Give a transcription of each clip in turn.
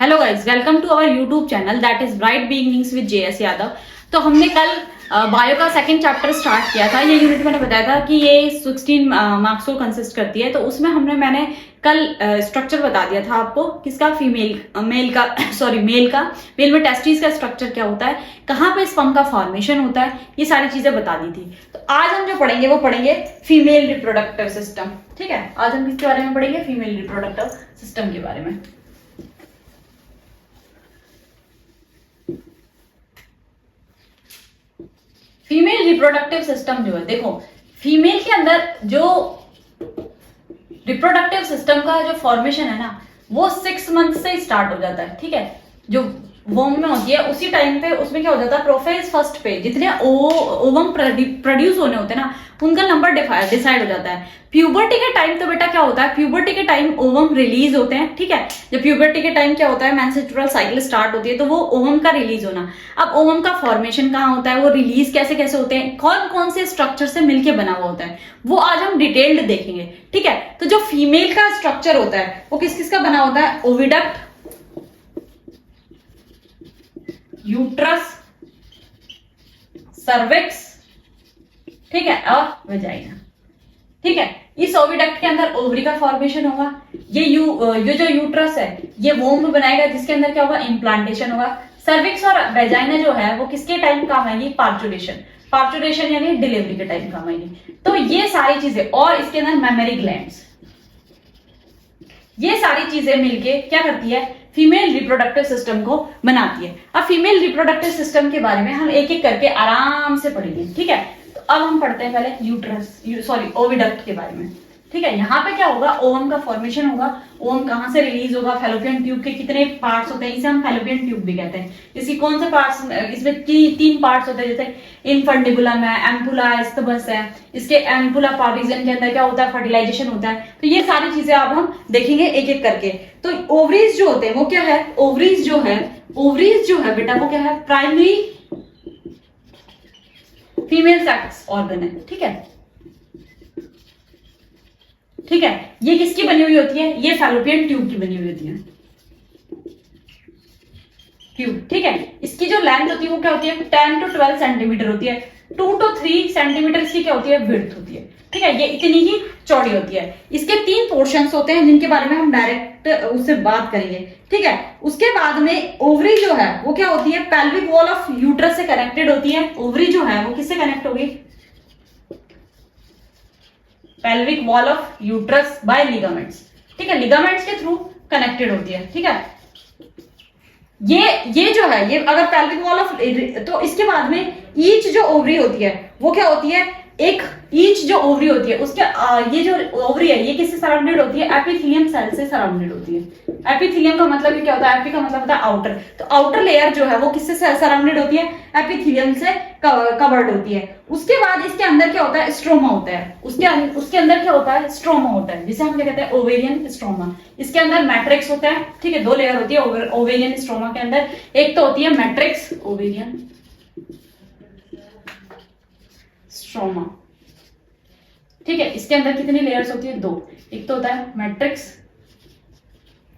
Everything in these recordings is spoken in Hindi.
Hello guys, welcome to our YouTube channel that is bright beginnings with JS Yadav. तो हमने कल बायो का सेकंड चैप्टर स्टार्ट किया था। ये यूनिट मैंने बताया था कि ये 16 मार्क्स को कंसिस्ट करती है। तो उसमें मैंने कल स्ट्रक्चर बता दिया था आपको, किसका, मेल का मेल में टेस्टिस का स्ट्रक्चर क्या होता है, कहाँ पे स्पर्म का फॉर्मेशन होता है, ये सारी चीजें बता दी थी। तो आज हम जो पढ़ेंगे वो पढ़ेंगे फीमेल रिप्रोडक्टिव सिस्टम। ठीक है, आज हम किसके बारे में पढ़ेंगे? फीमेल रिप्रोडक्टिव सिस्टम के बारे में। फीमेल रिप्रोडक्टिव सिस्टम जो है, देखो फीमेल के अंदर जो रिप्रोडक्टिव सिस्टम का जो फॉर्मेशन है ना, वो 6 मंथ से स्टार्ट हो जाता है। ठीक है, जो वोम में होती है उसी टाइम पे उसमें क्या हो जाता है, प्रोफेज फर्स्ट पे जितने ओवम प्रोड्यूस होने होते हैं ना, उनका नंबर डिसाइड हो जाता है। प्यूबर्टी के टाइम तो बेटा क्या होता है, प्यूबर्टी के टाइम ओवम रिलीज होते हैं। ठीक है, जब प्यूबर्टी के टाइम क्या होता है, मेंस्ट्रुअल साइकिल स्टार्ट होती है, तो वो ओवम का रिलीज होना। अब ओवम का फॉर्मेशन कहाँ होता है, वो रिलीज कैसे कैसे होते हैं, कौन कौन से स्ट्रक्चर से मिलके बना हुआ होता है, वो आज हम डिटेल्ड देखेंगे। ठीक है, तो जो फीमेल का स्ट्रक्चर होता है वो किस किस का बना होता है, ओविडक्ट, यूट्रस, सर्विक्स, ठीक है, और वेजाइना। ठीक है, इस ओविडक्ट के अंदर ओवरी का फॉर्मेशन होगा। ये जो यूट्रस है ये वोम बनाएगा, जिसके अंदर क्या होगा, इम्प्लांटेशन होगा। सर्विक्स और वेजाइना जो है वो किसके टाइम काम आएगी, पार्चुरेशन यानी डिलीवरी के टाइम काम आएगी। तो ये सारी चीजें, और इसके अंदर मेमोरी ग्लैंड्स, ये सारी चीजें मिलके क्या करती है, फीमेल रिप्रोडक्टिव सिस्टम को बनाती है। अब फीमेल रिप्रोडक्टिव सिस्टम के बारे में हम एक एक करके आराम से पढ़ेंगे। ठीक है, तो अब हम पढ़ते हैं पहले ओविडक्ट के बारे में। ठीक है, यहाँ पे क्या होगा, ओवम का फॉर्मेशन होगा। ओवम कहाँ से रिलीज होगा, फैलोपियन ट्यूब के कितने पार्ट्स होते हैं, इसे हम फैलोपियन ट्यूब भी कहते हैं। इसकी कौन से पार्ट्स, इसमें 3 पार्ट्स होते हैं, जैसे इनफंडिबुलम है, एम्पुला है, स्तबस है। इसके एम्पुला पार्टीजन के अंदर क्या होता है, फर्टिलाइजेशन होता है। तो ये सारी चीजें अब हम देखेंगे एक एक करके। तो ओवरीज जो होते हैं वो क्या है, ओवरीज जो है बेटा वो क्या है, प्राइमरी फीमेल सेक्स ऑर्गन है। ठीक है, ये किसकी बनी हुई होती है, ये फैलोपियन ट्यूब की बनी हुई होती है, ट्यूब। ठीक है, इसकी जो लेंथ होती है वो क्या होती है, 10 to 12 सेंटीमीटर होती है। 2 to 3 सेंटीमीटर इसकी क्या होती है, विड्थ होती है। ठीक है, ये इतनी ही चौड़ी होती है। इसके 3 पोर्शंस होते हैं जिनके बारे में हम डायरेक्ट उससे बात करेंगे। ठीक है, उसके बाद में ओवरी जो है वो क्या होती है, पेल्विक वॉल ऑफ यूट्रस से कनेक्टेड होती है। ओवरी जो है वो किससे कनेक्ट होगी, pelvic wall of uterus by ligaments. ठीक है, लिगामेंट्स के थ्रू कनेक्टेड होती है। ठीक है, ये जो है, ये अगर पेल्विक वॉल ऑफ, तो इसके बाद में ईच जो ओवरी होती है वो क्या होती है, एक ईच जो ओवरी होती है उसके ये जो ओवरी है ये किससे सराउंडेड होती है, एपिथेलियम सेल से सराउंडेड होती है। एपिथेलियम का मतलब क्या होता है, एपी का मतलब होता है आउटर। तो आउटर लेयर जो है वो किससे सराउंडेड होती है, एपिथेलियम से कवर्ड होती है। उसके बाद इसके अंदर क्या होता है, स्ट्रोमा होता है। उसके अंदर क्या होता है, स्ट्रोमा होता है, जिसे हम क्या कहते हैं, ओवेरियन स्ट्रोमा। इसके अंदर मैट्रिक्स होता है। ठीक है, 2 लेयर होती है ओवेरियन स्ट्रोमा के अंदर। एक तो होती है मैट्रिक्स, ओवेरियन स्ट्रोमा। ठीक है, इसके अंदर कितनी लेयर्स होती है, 2। एक तो होता है मैट्रिक्स,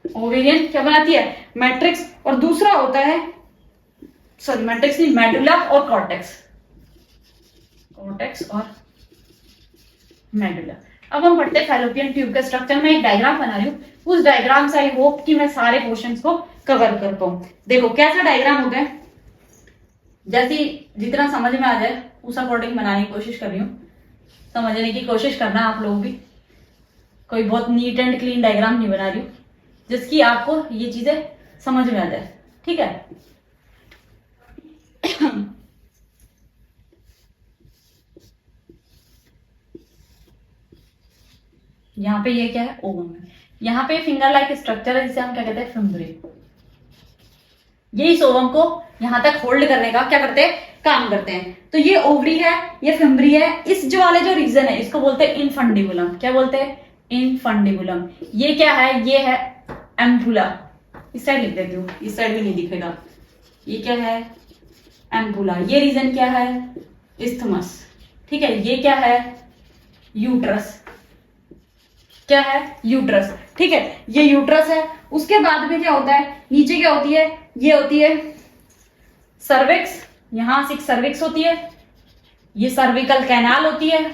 ओवेरियन क्या बनाती है, मैट्रिक्स, और दूसरा होता है, सॉरी मैट्रिक्स नहीं, मेडुला और कॉर्टेक्स और मेडुला। अब हम पढ़ते हैं फैलोपियन ट्यूब का स्ट्रक्चर। मैं एक डायग्राम बना रही हूँ, उस डायग्राम से आई होप कि मैं सारे क्वेश्चंस को कवर कर पाऊं। देखो कैसा डायग्राम होता है, जैसी जितना समझ में आ जाए उस अकॉर्डिंग बनाने की कोशिश कर रही हूँ। समझने की कोशिश करना आप लोग भी, कोई बहुत नीट एंड क्लीन डायग्राम नहीं बना रही हूँ, जिसकी आपको ये चीजें समझ में आ जाए। ठीक है, यहाँ पे ये क्या है, ओवम है। यहाँ पे फिंगर लाइक स्ट्रक्चर है जिसे हम क्या कहते हैं, फिम्ब्रे। ये इस ओवम को यहां तक होल्ड करने का क्या करते हैं, काम करते हैं। तो ये ओवरी है, ये फिम्ब्री है। इस जो वाले जो रीजन है इसको बोलते हैं इनफंडिबुलम। क्या बोलते हैं, इनफंडिबुलम। ये क्या है, ये है एम्पुला। इस साइड लिख देती हूँ, इस साइड भी नहीं दिखेगा। ये क्या है, एम्पुला। ये रीजन क्या है, इस्थमस। ठीक है, ये क्या है, यूट्रस। क्या है, यूट्रस। ठीक है, ये यूट्रस है। उसके बाद में क्या होता है, नीचे क्या होती है, ये होती है सर्विक्स, यहां से सर्विक्स होती है, ये सर्विकल कैनाल होती है,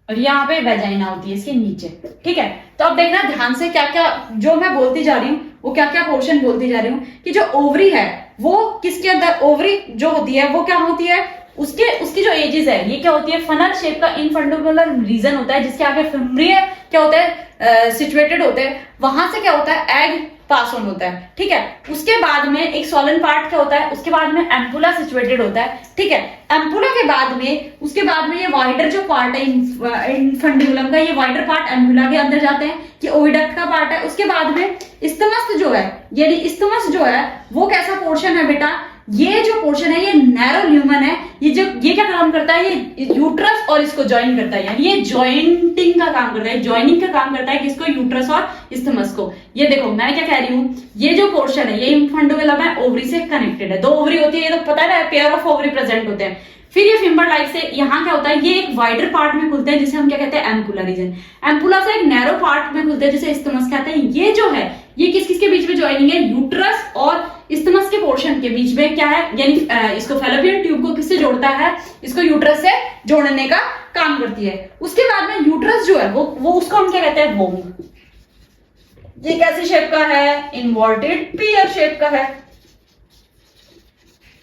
और यहाँ पे वेजाइना होती है इसके नीचे। ठीक है, तो अब देखना ध्यान से क्या क्या जो मैं बोलती जा रही हूँ, वो क्या क्या पोर्शन बोलती जा रही हूँ कि जो ओवरी है वो किसके अंदर, ओवरी जो होती है वो क्या होती है, उसकी जो एजेस है ये क्या होती है, फनल शेप का इनफंडुलर रीजन होता है जिसके आगे फिम्ब्रिय क्या होता है सिचुएटेड होते हैं, वहां से क्या होता है एग पास ऑन होता है। ठीक है, उसके बाद में एक सोलन पार्ट क्या होता है, उसके बाद में एम्पुला सिचुएटेड होता है। ठीक है, एम्पुला के बाद में उसके बाद में ये वाइडर जो पार्ट है इनफंड्यूलम का, ये वाइडर पार्ट एम्पुला के अंदर जाते हैं, ये ओविडक्ट का पार्ट है। उसके बाद में इस्तमस जो है, यानी इस्तमस जो है वो कैसा पोर्शन है बेटा, ये जो पोर्शन है ये नैरो ल्यूमन है, ये क्या काम करता है, ये यूट्रस और इसको ज्वाइन करता है, यानी ये ज्वाइंटिंग का काम करता है, ज्वाइनिंग का काम करता है किसको, यूट्रस और इस्थमस को। ये देखो मैं क्या कह रही हूँ, ये जो पोर्शन है ये इनफंडुलम है, ओवरी से कनेक्टेड है, 2 ओवरी होती है, ये तो पता है, पेयर ऑफ ओवरी प्रेजेंट होते हैं। फिर ये फिंबर लाइक से यहाँ क्या होता है, ये एक वाइडर पार्ट में खुलते हैं जिसे हम क्या कहते हैं, एम्पुला रीजन। एम्पुला से एक नैरो पार्ट में खुलते हैं जिसे इस्थमस कहते हैं। ये जो है ये किस किस के बीच में ज्वाइनिंग है, यूट्रस और इस्थमस के पोर्शन के बीच में क्या है, यानी इसको फैलोपियन ट्यूब को किससे जोड़ता है, इसको यूट्रस से जोड़ने का काम करती है। उसके बाद में यूट्रस जो है वो उसको हम क्या कहते हैं, वोम्ब। ये कैसी शेप का है, इन्वर्टेड पियर शेप का है।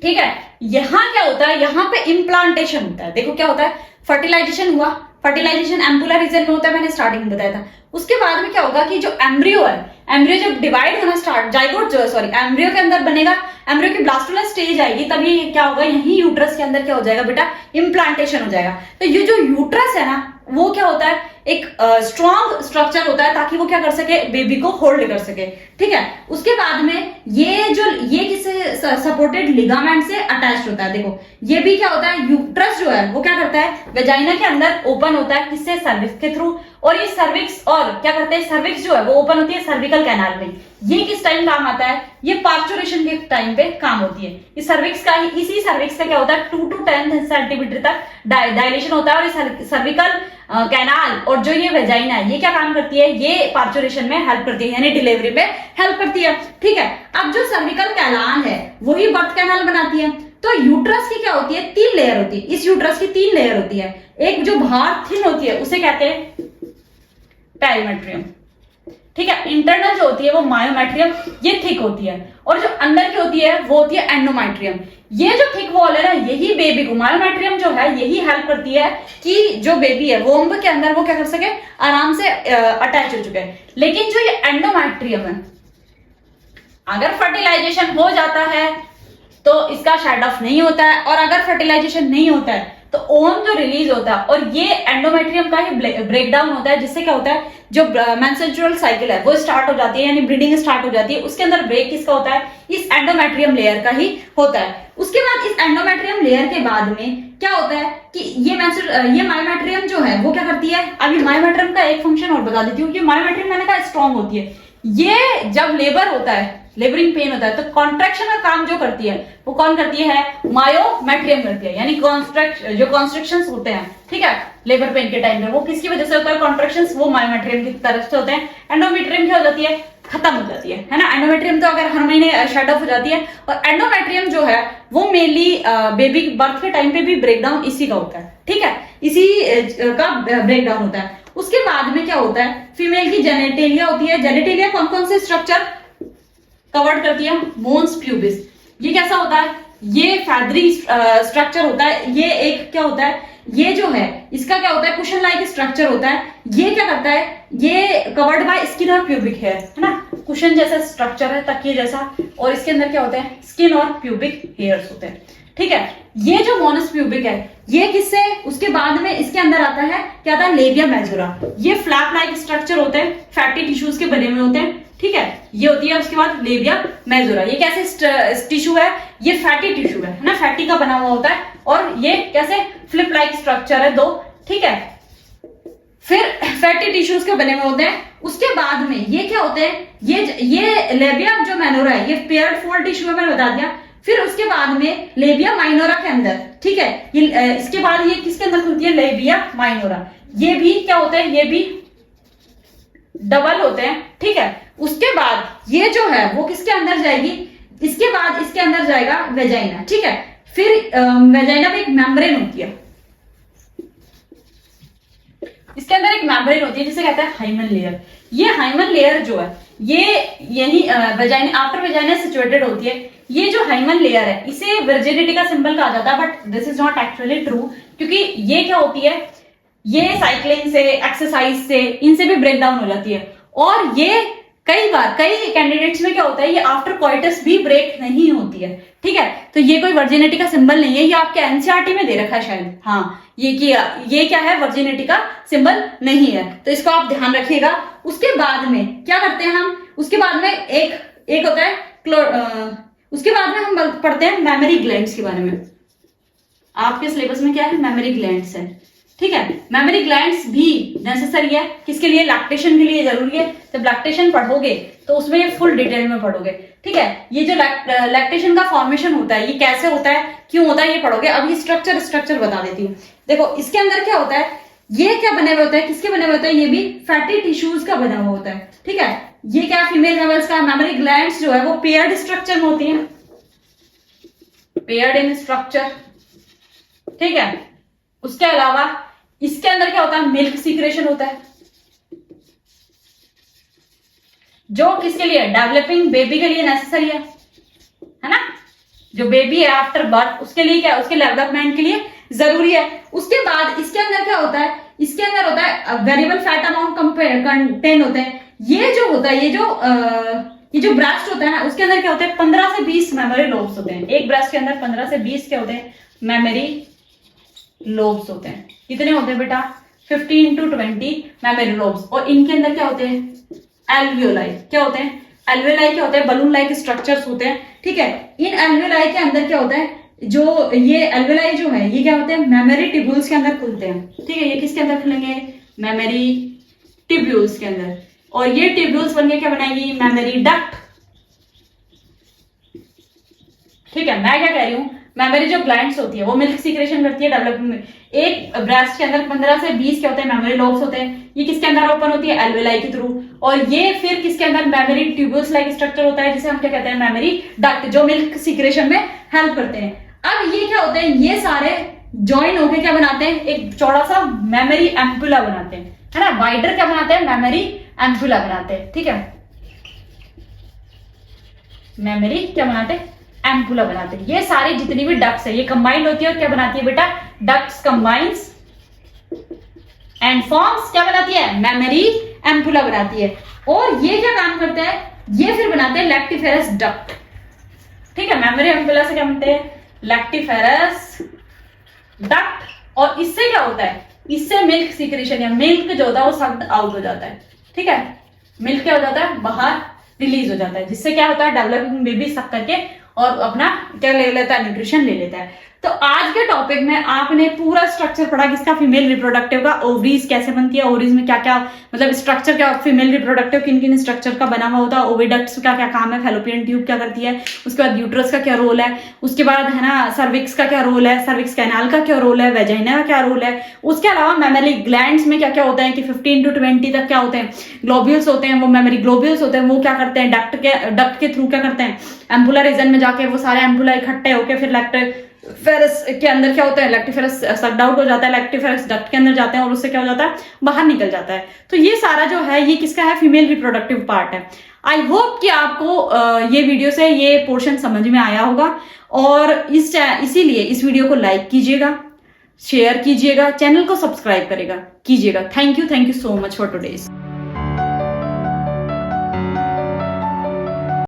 ठीक है, यहां क्या होता है, यहां पे इम्प्लांटेशन होता है। देखो क्या होता है, फर्टिलाइजेशन हुआ, फर्टिलाइजेशन एम्पुला रीजन में होता है, मैंने स्टार्टिंग में बताया था। उसके बाद में क्या होगा कि जो एम्ब्रियो है, एम्ब्रियो जब डिवाइड होना स्टार्ट, जाइगोट जो सॉरी एम्ब्रियो के अंदर बनेगा, एम्ब्रियो की ब्लास्टुला स्टेज आएगी, तब ये क्या होगा, यही यूट्रस के अंदर क्या हो जाएगा बेटा, इम्प्लांटेशन हो जाएगा। तो ये जो यूट्रस है ना वो क्या होता है, एक स्ट्रॉन्ग स्ट्रक्चर होता है ताकि वो क्या कर सके, बेबी को होल्ड कर सके। ठीक है, उसके बाद में ये किससे सपोर्टेड लिगामेंट से अटैच्ड होता है। देखो ये भी क्या होता है, यूट्रस जो है वो क्या करता है, वेजाइना के अंदर ओपन होता है, किससे, सर्विक्स के थ्रू। और ये सर्विक्स और क्या करते हैं, सर्विक्स जो है वो ओपन होती है सर्विकल कैनाल में। ये किस टाइम काम आता है, ये पार्चुरेशन के टाइम पे काम होती है। इस सर्विक्स का इसी सर्विक्स का क्या होता है, 2 to 10 सेंटीमीटर तक डायलेशन होता है। और सर्विकल कैनाल और जो ये वेजाइना है ये क्या काम करती है, ये पार्चुरेशन में हेल्प करती है, यानी डिलीवरी में हेल्प करती है। ठीक है, अब जो सर्विकल कैनाल है वही बर्थ कैनाल बनाती है। तो यूट्रस की क्या होती है, 3 लेयर होती है, इस यूट्रस की 3 लेयर होती है। एक जो बाहर थिन होती है उसे कहते हैं पेरिमेट्रियम। ठीक है, इंटरनल जो होती है वो मायोमेट्रियम, ये थिक होती है। और जो अंदर की होती है वो होती है एंडोमेट्रियम। ये जो थिक वॉल है ना, यही बेबी को, मायोमेट्रियम जो है यही हेल्प करती है कि जो बेबी है वोम्ब के अंदर वो क्या कर सके, आराम से अटैच हो चुके। लेकिन जो ये एंडोमेट्रियम है, अगर फर्टिलाइजेशन हो जाता है तो इसका शेड ऑफ नहीं होता है, और अगर फर्टिलाइजेशन नहीं होता है तो ओवम जो रिलीज होता है, और ये एंडोमेट्रियम का ही ब्रेकडाउन होता है, जिससे क्या होता है, जो मेंस्ट्रुअल साइकिल है वो स्टार्ट हो जाती है, यानी ब्रीडिंग स्टार्ट हो जाती है। उसके अंदर ब्रेक किसका होता है, इस एंडोमेट्रियम लेयर का ही होता है। उसके बाद इस एंडोमेट्रियम लेयर के बाद में क्या होता है कि ये मायोमेट्रियम जो है वो क्या करती है, अभी मायोमेट्रियम का एक फंक्शन और बता देती हूँ। ये मायोमेट्रियम मैंने कहा स्ट्रॉन्ग होती है। ये जब लेबर होता है, लेबरिंग पेन होता है, तो कॉन्ट्रैक्शन का काम जो करती है वो कौन करती है, मायोमेट्रियम करती है, यानी जो कॉन्स्ट्रक्शंस होते हैं, ठीक है, लेबर पेन के टाइम पे वो किसकी वजह से होता है, कॉन्ट्रैक्शंस, वो मायोमेट्रियम की तरफ से होते हैं। एंडोमेट्रियम क्या हो जाती है, खत्म हो जाती है ना। एंडोमेट्रियम तो अगर हर महीने शेड ऑफ हो जाती है, और एंडोमेट्रियम जो है वो मेनली बेबी बर्थ के टाइम पे भी ब्रेकडाउन इसी का होता है। ठीक है, इसी का ब्रेकडाउन होता है। उसके बाद में क्या होता है, फीमेल की जेनेटेलिया होती है। जेनेटेलिया कौन कौन से स्ट्रक्चर कवर्ड करती है, मोन्स प्यूबिस। ये कैसा होता है, ये फैदरी स्ट्रक्चर होता है। ये एक क्या होता है, ये जो है इसका क्या होता है, कुशन लाइक स्ट्रक्चर होता है। ये क्या करता है, ये कवर्ड बाय स्किन और प्यूबिक हेयर, है ना, कुशन जैसा स्ट्रक्चर है, तकिए जैसा, और इसके अंदर क्या होता है, स्किन और प्यूबिक हेयर्स होते हैं। ठीक है, ये जो मोनस प्यूबिक है ये किससे, उसके बाद में इसके अंदर आता है क्या आता है, लेबिया मेजोरा। ये फ्लैप लाइक स्ट्रक्चर होते हैं, फैटी टिश्यूज के बने हुए होते हैं। ठीक है, ये होती है उसके बाद लेबिया मेजोरा। ये कैसे टिश्यू है, ये फैटी टिश्यू है ना, फैटी का बना हुआ होता है, और ये कैसे फ्लिप लाइक स्ट्रक्चर है 2। ठीक है, फिर फैटी टिश्यूज के बने हुए होते हैं। उसके बाद में ये क्या होते हैं, ये लेबिया जो मेनोरा है ये पेयर्ड फोल्ड टिश्यू है, मैंने बता दिया। फिर उसके बाद में लेबिया माइनोरा के अंदर, ठीक है, ये इसके बाद ये किसके अंदर खुलती है, लेबिया माइनोरा। ये भी क्या होता है, ये भी डबल होते हैं, ठीक है। उसके बाद ये जो है वो किसके अंदर जाएगी, इसके बाद इसके अंदर जाएगा वेजाइना, ठीक है। फिर वेजाइना में एक मेम्ब्रेन होती है, इसके अंदर एक मेम्ब्रेन होती है जिसे कहते हैं हाइमन लेयर। ये हाइमन लेयर जो है ये यही वेजाइना, आफ्टर वेजाइना सिचुएटेड होती है। ये जो हाइमन लेयर है इसे वर्जिनिटी का सिंबल कहा जाता है, but this is not actually true, क्योंकि ये क्या होती है, ये साइकिलिंग से, एक्सरसाइज से, इनसे भी ब्रेक डाउन हो जाती है। और ये कई बार कई कैंडिडेट्स में क्या होता है, ये आफ्टर क्वाइटस भी ब्रेक नहीं होती है, ठीक है। तो ये कोई वर्जिनिटी का सिंबल नहीं है, ये आपके एनसीईआरटी में दे रखा है शायद, हाँ ये क्या है, वर्जिनिटी का सिंबल नहीं है, तो इसको आप ध्यान रखिएगा। उसके बाद में क्या करते हैं हम, उसके बाद में एक होता है उसके बाद में हम पढ़ते हैं मेमोरी ग्लैंड्स के बारे में। आपके सिलेबस में क्या है, मेमोरी ग्लैंड्स है, ठीक है। मेमोरी ग्लैंड्स भी नेसेसरी है, किसके लिए, लैक्टेशन के लिए जरूरी है। जब लैक्टेशन पढ़ोगे तो उसमें फुल डिटेल में पढ़ोगे, ठीक है। ये जो लैक्टेशन का फॉर्मेशन होता है, ये कैसे होता है, क्यों होता है, ये पढ़ोगे। अभी स्ट्रक्चर बता देती हूँ। देखो इसके अंदर क्या होता है, ये क्या बने हुए होता है, किसके बने हुए होता है, ये भी फैटी टिश्यूज का बना हुआ होता है, ठीक है। ये क्या, फीमेल मेमल्स का मेमोरी ग्लैंड्स जो है वो पेयर्ड स्ट्रक्चर में होती है, पेयर्ड इन स्ट्रक्चर, ठीक है। उसके अलावा इसके अंदर क्या होता है, मिल्क सीक्रेशन होता है, जो किसके लिए, डेवलपिंग बेबी के लिए नेसेसरी है ना। जो बेबी है आफ्टर बर्थ उसके लिए क्या, उसके डेवलपमेंट के लिए जरूरी है। उसके बाद इसके अंदर क्या होता है, इसके अंदर होता है वेरिएबल फैट अमाउंट कंटेन होते हैं। ये जो होता है, ये जो ब्रेस्ट होता है ना, उसके अंदर क्या होता है, 15 से 20 मेमोरी लोब्स होते हैं। एक ब्रेस्ट के अंदर 15 से 20 क्या होते हैं, मेमोरी लोब्स होते हैं। कितने होते हैं बेटा, 15 to 20 मेमोरी लोब्स। और इनके अंदर क्या होते हैं, एल्वियोलाई। क्या होते हैं, एल्वियोलाई क्या होते हैं, बलून लाइक स्ट्रक्चर्स होते हैं, ठीक है। इन एल्वियोलाई के अंदर क्या होता है, जो ये एल्वियोलाई जो है ये क्या होते हैं, मेमोरी ट्यूब्यूल्स के अंदर खुलते हैं, ठीक है। ये किसके अंदर खुलेंगे, मेमोरी ट्यूब्यूल्स के अंदर। और ये ट्यूब्यूल्स बनके क्या बनाएगी, मेमोरी डक्ट, ठीक है। मैं क्या कह रही हूँ, मेमोरी जो ग्लैंड्स होती है वो मिल्क सीक्रेशन करती है डेवलपमेंट में। एक ब्रेस्ट के अंदर 15 से 20 क्या होते हैं, मेमोरी लोब्स होते हैं। ये किसके अंदर ओपन होती है, एल्वियोलाई के थ्रू। और ये फिर किसके अंदर, मेमोरी ट्यूब्यूल्स लाइक स्ट्रक्चर होता है, जिसे हम क्या कहते हैं, मेमोरी डक्ट, जो मिल्क सीक्रेशन में हेल्प करते हैं। अब ये क्या होते हैं, ये सारे ज्वाइन होकर क्या बनाते हैं, एक चौड़ा सा मेमोरी एम्पुला बनाते हैं, है ना। वाइडर क्या बनाते हैं, मेमोरी एम्पुला बनाते हैं, ठीक है। मेमोरी क्या बनाते हैं, एम्पुला बनाते हैं। ये सारी जितनी भी डक्ट्स है ये कंबाइंड होती है और क्या बनाती है बेटा, डक्ट्स कंबाइंस एंड फॉर्म्स क्या बनाती है, मेमोरी एम्पुला बनाती है। और ये क्या काम करता है, ये फिर बनाते हैं लैक्टिफेरस डक्ट, ठीक है। मेमोरी एम्पुला से क्या बनते हैं, लैक्टिफेरस डक्ट। और इससे क्या होता है, इससे मिल्क सीक्रेशन या मिल्क जो होता है वो सक्ड आउट हो जाता है, ठीक है। मिल्क क्या हो जाता है, बाहर रिलीज हो जाता है, जिससे क्या होता है, डेवलपिंग बेबी सक करके और अपना क्या ले लेता है, न्यूट्रिशन ले लेता है। तो आज के टॉपिक में आपने पूरा स्ट्रक्चर पढ़ा किसका, फीमेल रिप्रोडक्टिव का। ओवरीज कैसे बनती है, ओवरीज में क्या क्या मतलब स्ट्रक्चर, क्या फीमेल रिप्रोडक्टिव किन किन स्ट्रक्चर का बना हुआ होता है, ओविडक्ट्स का क्या काम है, फैलोपियन ट्यूब क्या करती है, उसके बाद यूट्रस का क्या रोल है, उसके बाद है ना सर्विक्स का क्या रोल है, सर्विक्स कैनाल का क्या रोल है, वेजाइना का क्या रोल है। उसके अलावा मेमोरी ग्लैंड्स में क्या क्या होता है कि 15 to 20 तक क्या होते हैं, ग्लोब्यूल्स होते हैं, वो मेमोरी ग्लोब्यूल्स होते हैं, वो क्या करते हैं, डक्ट के थ्रू क्या करते हैं, एम्पुलर रीजन में जाके वो सारे एम्पुला इकट्ठे होकर फिर लैक्टिफेरस के अंदर क्या होता है, लैक्टिफेरस सक्ड आउट हो जाता है, लैक्टिफेरस डक्ट के अंदर जाते हैं और उससे क्या हो जाता है, बाहर निकल जाता है। तो ये सारा जो है ये किसका है, फीमेल रिप्रोडक्टिव पार्ट है। आई होप कि आपको ये वीडियो से ये पोर्शन समझ में आया होगा। और इसीलिए इस वीडियो को लाइक कीजिएगा, शेयर कीजिएगा, चैनल को सब्सक्राइब कीजिएगा। Thank you so much for today's.